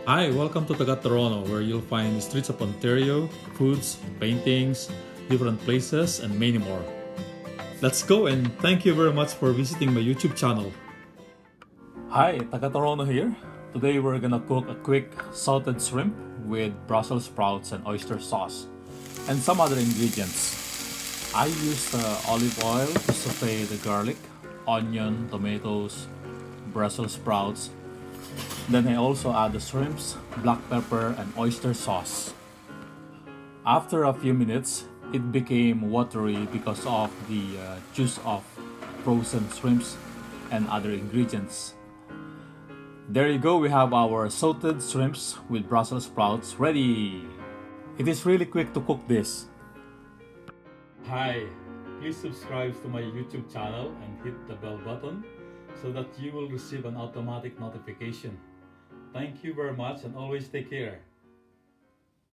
Hi, welcome to Toronto, where you'll find streets of Ontario, foods, paintings, different places, and many more. Let's go, and thank you very much for visiting my YouTube channel. Hi, Toronto here. Today we're gonna cook a quick salted shrimp with Brussels sprouts and oyster sauce, and some other ingredients. I used olive oil to saute the garlic, onion, tomatoes, Brussels sprouts. Then I also add the shrimps, black pepper, and oyster sauce. After a few minutes, it became watery because of the juice of frozen shrimps and other ingredients. There you go, we have our salted shrimps with Brussels sprouts ready. It is really quick to cook this. Hi, please subscribe to my YouTube channel and hit the bell button so that you will receive an automatic notification. Thank you very much and always take care.